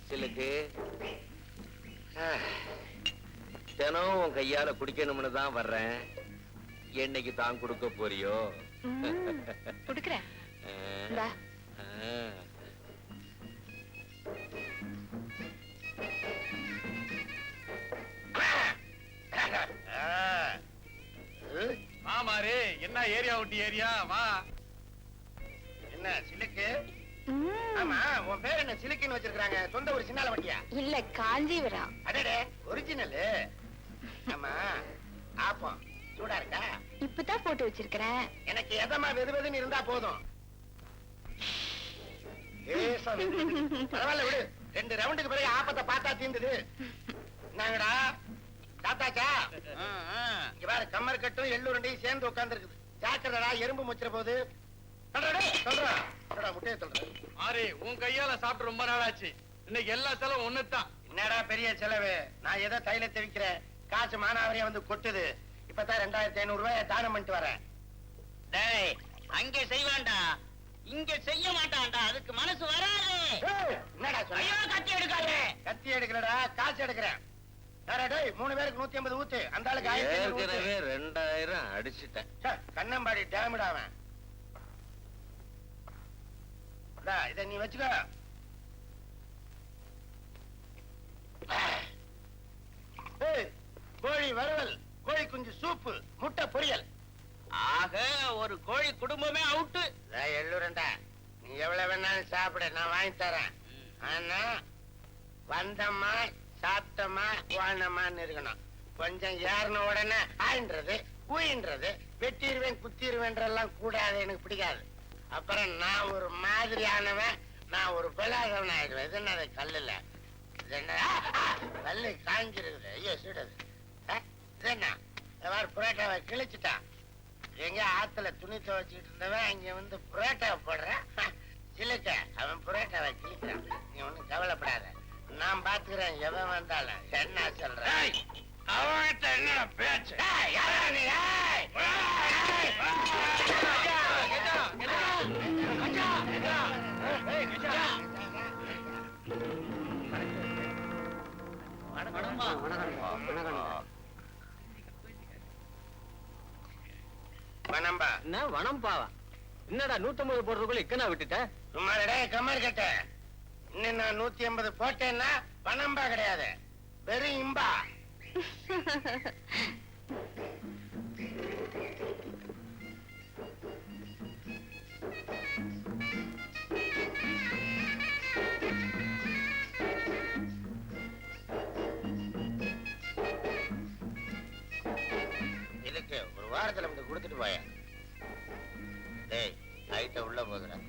சிலுக்கு தினம் உன் கையால குடிக்கணும்னு தான் வர்றேன். என்னைக்கு தான் கொடுக்க போறியோ? குடுக்குறேன். மாமாரு என்ன ஏரியா விட்டு ஏரியா வா. என்ன சிலுக்கு? ஆமா, உன் பேர் என்ன சிலுக்குன்னு வச்சிருக்காங்க? சொந்த ஒரு சின்னால வட்டியா? இல்ல, காஞ்சிபுரம். அடடே, ஒரிஜினல். ஆமா, ஆப்பம் சூடா இருக்கா? இப்பதான் போட்டு வச்சிருக்கிறேன். எனக்கு எதமா வெதுவெதுன்னு இருந்தா போதும். பரவாயில்ல விடு. 2 ரவுண்டுக்கு பிறகு ஆப்பத்தை பார்த்தா தீர்ந்தது. என்னங்கடா சாத்தாச்சா? இங்க பாரு, கம்மர் கட்டும் எள்ளுருண்டையும் சேர்ந்து உட்கார்ந்து இருக்குது. ஜாக்கிரதா, எறும்பு முச்சிர போது. முட்டையை சொல்றேன். மாறி, உன் கையால சாப்பிட்டு ரொம்ப நாள் ஆச்சு. இன்னைக்கு எல்லா செலவும் ஒண்ணுதான். என்னடா பெரிய செலவு? நான் ஏதோ தைலத்தை விக்கிறேன், காசு மானாவரியா வந்து கொட்டுது. இப்பதான் 2500 ரூபாய் தானம் பண்ணிட்டு வரேன். டேய், அங்கே செய்வான்டா, இங்க செய்ய மாட்டான்டா. அதுக்கு மனசு வராது. என்னடா சொல்ல? கத்தி எடுக்காது. கத்தி எடுக்கலடா, காசு எடுக்கிறேன். 3 பேருக்கு 150 ஊத்து. அந்த ஆளுக்கு 2000 அடிச்சுட்டேன். கண்ணம்பாடி டேமிடாவன். இத நீ வச்சுக்க. கோழி வறுவல், கோழி குஞ்சு சூப்பு, முட்டை பொரியல். ஆக ஒரு கோழி குடும்பமே அவுட்டு. எள்ளுரண்டா, நீ எவ்வளவு வேணாலும் சாப்பிட, நான் வாங்கி தரேன். ஆனா வந்தம்மா சாப்பிட்டமா வாழ்னமான்னு இருக்கணும். கொஞ்சம் ஏறின உடனே ஆயின்றது ஊயின்றது, வெட்டிடுவேன் குத்திடுவேன்றெல்லாம் கூடாது, எனக்கு பிடிக்காது. அப்புறம் நான் ஒரு மாதிரியானவன், நான் ஒரு பிளாதவன் ஆயிடுவேன். இது என்ன கல்லுல? கல்லு காஞ்சிருக்குது. ஐயோ சூடுது. இது என்ன புரோட்டாவை கிழிச்சுட்டான். எங்க ஆத்துல துணி துவைச்சிட்டு இருந்தவன் இங்க வந்து புரோட்டாவை போடுறான். சிலுக்க அவன் புரோட்டாவை கிழிக்கிறான். நீ ஒண்ணும் கவலைப்படாத, நான் பாத்துக்கிறேன். எவன் வந்தாலும் என்ன சொல்றேன்? அவன்கிட்ட என்ன பேச்சு? வனம்பாவா? என்னடா 150 போடுறதுக்குள்ள இக்கனா விட்டுட்ட? சும்மாடே கம்மர் கட்ட. இன்னும் நான் 150 போட்டேன்னா பணம்பா கிடையாது, வெறும் இம்பா. இதுக்கு ஒரு வாரத்துல வந்து கொடுத்துட்டு போய. டேய், நைட்ட உள்ள போகிறேன்.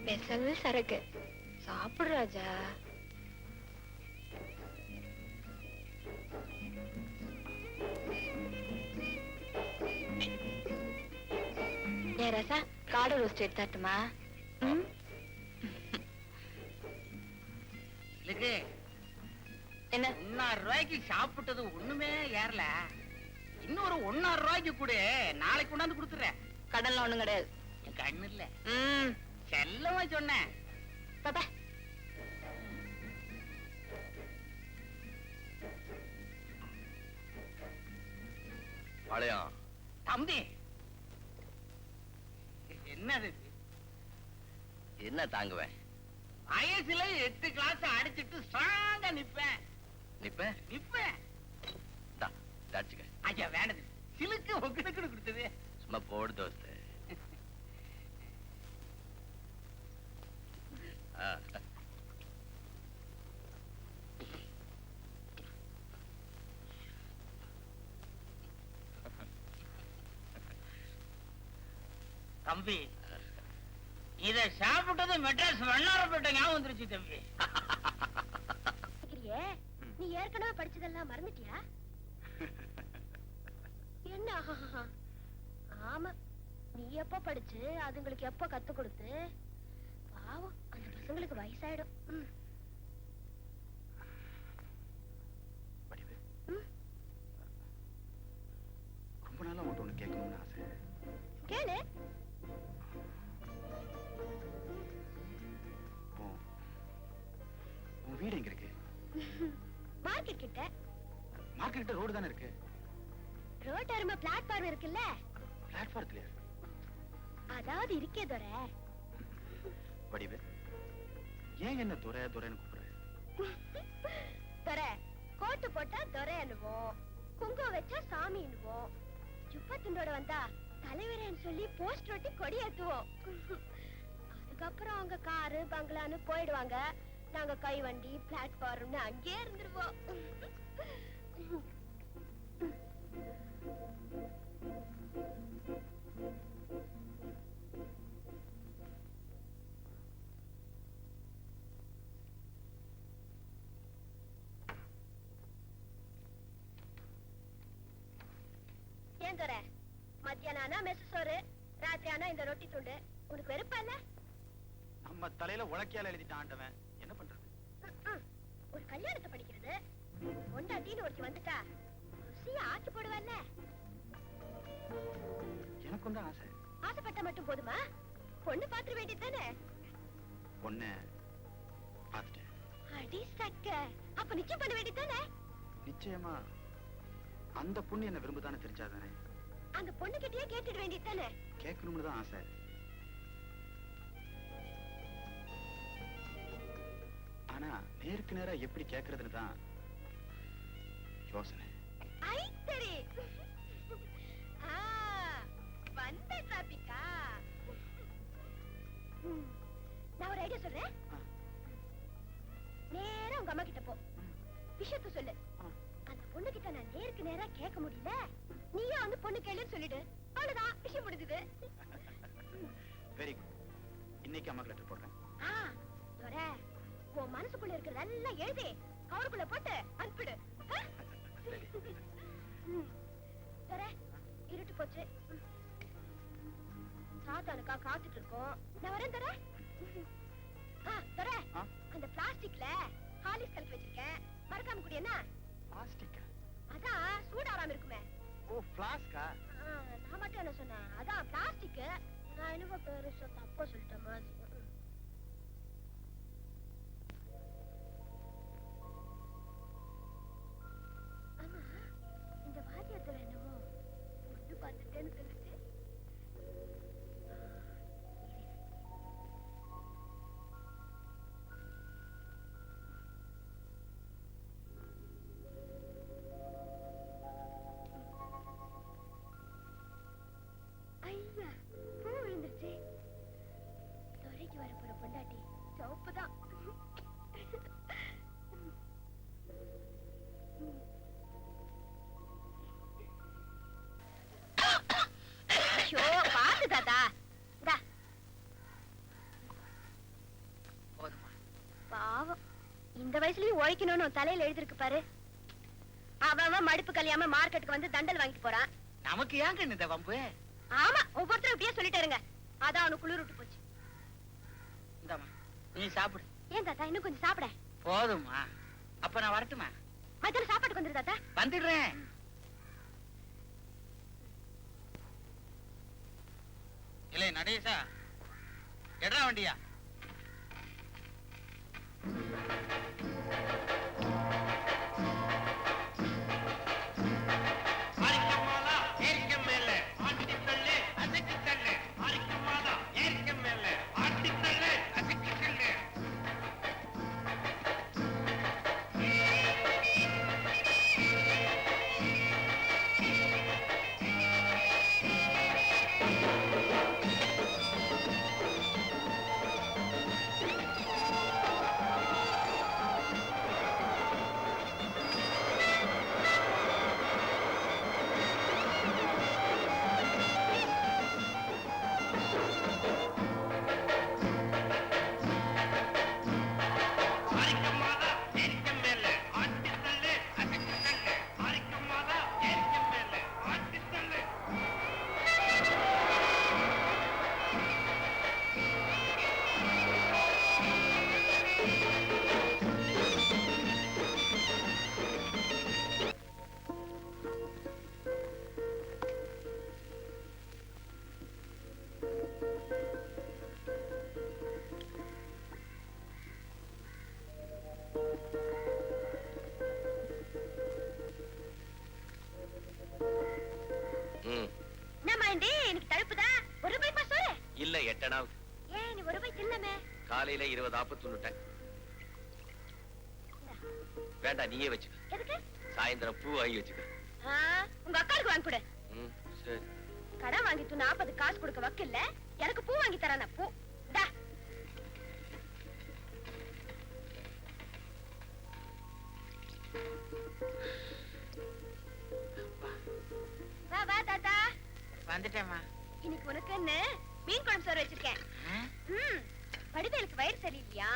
ஸ்பெஷல் சரக்கு சாப்பிடு ராஜா. ரசா, காடை ரோஸ்ட் எடுத்தாட்டுமா? என்ன 1,000 ரூபாய்க்கு சாப்பிட்டது ஒண்ணுமே ஏறல. இன்னொரு 1,000 ரூபாய்க்கு கூட நாளைக்கு கொண்டாந்து கொடுத்துறேன். கடன்ல ஒண்ணும் கிடையாது. என் கண்ணு இல்ல, செல்லமா சொன்னேன். பாப்பா பாளையம் தம்பி, என்னது என்ன தாங்குவேன்? வயசுல 8 கிளாஸ் அடிச்சிட்டு ஸ்ட்ராங்கா நிப்பேன். நிப்பேன் நிப்பேன். ஐயா வேணது, சிலுக்கு ஒக்குன்னு கொடுத்தது. சும்மா போடு தோஸ்து. தம்பி, இத சாப்பிட்டது மெட்ராஸ் வண்ணாரப்பேட்டை ஞாபகம் வந்துருச்சு தம்பி. நீ ஏற்கனவே படிச்சதெல்லாம் மறந்துட்டியா? என்ன? ஆமா, நீ எப்ப படிச்சு அதுங்களுக்கு எப்ப கத்து கொடுத்து, பாவம் அந்த பசங்களுக்கு வயசாயிடும். ரொம்ப நாளா உன்கிட்ட ஒண்ணு கேட்கணும்னு ஆசை. கேளு. உன் வீடு எங்க இருக்கு? மார்க்கெட் கிட்ட. மார்க்கெட் கிட்ட ரோடு தானே இருக்கு. ரோட் அருமை பிளாட்ஃபார்ம் இருக்குல்ல? பிளாட்ஃபார்ம்ல அதாவது இருக்கே துரை. வடிவு, ஏன் என்ன துரை துரைன்னு கூப்பிடுற? துரை கோட்டு போட்டா துரை என்னுவோம், குங்குமம் வச்சா சாமி என்னுவோம், சுப்ப துண்டோட வந்தா தலைவரேன்னு சொல்லி போஸ்ட் ஒட்டி கொடி ஏத்துவோம். அதுக்கப்புறம் அவங்க காரு பங்களான்னு போயிடுவாங்க. நாங்க கை வண்டி பிளாட்ஃபார்ம்னு அங்கே இருந்துருவோம். ஏன் துரை, மத்தியானம் ஆனா மெஸ் சோறு, ராத்திரி ஆனா இந்த ரொட்டி துண்டு. உனக்கு வெறுப்பா இல்ல? நம்ம தலையில உலக்கையால எழுதிட்டான் ஆண்டவன், என்ன பண்றது? ஒரு கல்யாணத்தை படிக்கிறது, பொண்டாட்டின்னு ஒருத்தி வந்துட்டா ருசியா ஆக்கி போடுவான்ல. எனக்கும் தான் ஆசை. ஆசைப்பட்ட மட்டும் போதுமா? பொண்ணு பாத்துற வேண்டியதானே? பொண்ணு பார்த்துட்டேன். அடி சக்க, அப்ப நிச்சயம் பண்ண வேண்டியதானே? நிச்சயமா அந்த பொண்ணு என்ன விரும்புதானே தெரிஞ்சாதானே. அந்த பொண்ணு கிட்டயே கேட்டுட வேண்டியதானே? கேட்கணும்னு தான் ஆசை. ஆனா நேருக்கு நேரா எப்படி கேட்கறதுன்னு தான் யோசனை. ஐ சரி. வந்த டிராபிக்கா? நான் ஒரு ஐடியா சொல்றேன். நேரா உங்க அம்மா கிட்ட போ, விஷயத்த சொல்லு. அந்த பொண்ணு கிட்ட நான் நேருக்கு நேரா கேட்க முடியல, நீயே வந்து பொண்ணு கேளுன்னு சொல்லிடு. அவ்வளவுதான், விஷயம் முடிஞ்சது. Very good. இன்னைக்கு அம்மாக்கு லெட்டர் போடுறேன். துரை, உன் மனசுக்குள்ள இருக்கிறதெல்லாம் எழுதி கவருக்குள்ள போட்டு அனுப்பிடு. துரை, இருட்டு போச்சு. சாத்தானுக்கா காத்துட்டு இருக்கோம். நான் வரேன் துரை. துரை, அந்த பிளாஸ்டிக்ல ஹாலிஸ் கலக்கி வச்சிருக்கேன், மறக்காம குடி. என்ன பிளாஸ்டிக்? அதான் சூடாராம இருக்குமே. ஓ, பிளாஸ்கா? நான் மட்டும் என்ன சொன்னேன்? அதான் பிளாஸ்டிக். நான் என்னவோ பெருசா தப்பா சொல்லிட்டேன் மாதிரி. ஆமா, இந்த வாத்தியத்துல என்னமோ பொண்ணு பார்த்துட்டேன்னு சொல்லுச்சு. ஐயா, பூ விழுந்துருச்சு. துறைக்கு வர போற பொண்டாட்டி சோப்புதான். பாத்து தாத்தா. பாவம், இந்த வயசுலயும் உழைக்கணும்னு தலையில எழுதிருக்கு பாரு. அவன் மடுப்பு கல்யாம மார்க்கெட்டுக்கு வந்து தண்டல் வாங்கிட்டு போறான். நமக்கு ஏங்க இந்த வம்பு? ஆமா, ஒவ்வொருத்தரும் இப்படியே சொல்லிட்டாருங்க. அதான் அவனுக்கு குளிர் விட்டு போச்சு. இந்தாமா, நீ சாப்பிடு. ஏன் தாத்தா, இன்னும் கொஞ்சம் சாப்பிட? போதுமா? அப்ப நான் வரட்டுமா? மத்தியானம் சாப்பாட்டுக்கு வந்துரு தாத்தா. வந்துடுறேன். இல்லை நடேசா, எடா வண்டியா? 10 ஏன் நீ ஒரு ரூபாய் தின்னமே? காலையில 20 ஆப்பு துண்ணுட்டேன். வேண்டாம், நீயே வச்சுக்க. எதுக்கு? சாயந்தரம் பூ வாங்கி வச்சுக்க. ஆ, உங்க அக்காளுக்கு வாங்கி கொடு. ம், சரி. கடன் வாங்கிட்டு 40 காசு கொடுக்க வக்கில்ல, எனக்கு பூ வாங்கி தரான பூ. டா. வா வா தாத்தா. வந்துட்டேம்மா. இன்னைக்கு உனக்கு என்ன மீன் குழம்பு சோறு வச்சிருக்கேன். வடிவேலுக்கு வயிறு சரியில்லையா,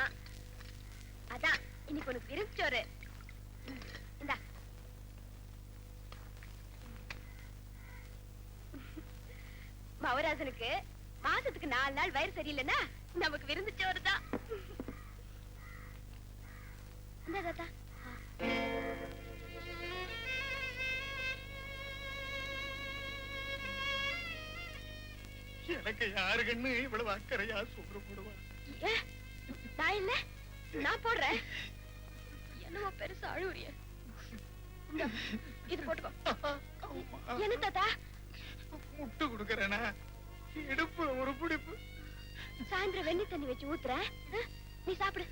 அதான் இன்னைக்கு உனக்கு விருந்து சோறு. இந்தா. மவராசனுக்கு மாசத்துக்கு 4 நாள் வயிறு சரியில்லைன்னா நமக்கு விருந்து சோறு தான். இந்த தாத்தா. எனக்கு யாரு கண்ணு இவ்வளவு அக்கறையா சோறு போடுவா? ஏ, நான் இல்ல, நான் போடுறேன். என்னமோ பெருசா அழுவுறிய. இந்தா, இது போட்டுக்கோ. என்ன தாத்தா? முட்டு கொடுக்கறேனா? இடுப்பு ஒரு பிடிப்பு. சாயந்தரம் வெண்ணி தண்ணி வச்சு ஊத்துறேன். நீ சாப்பிடு.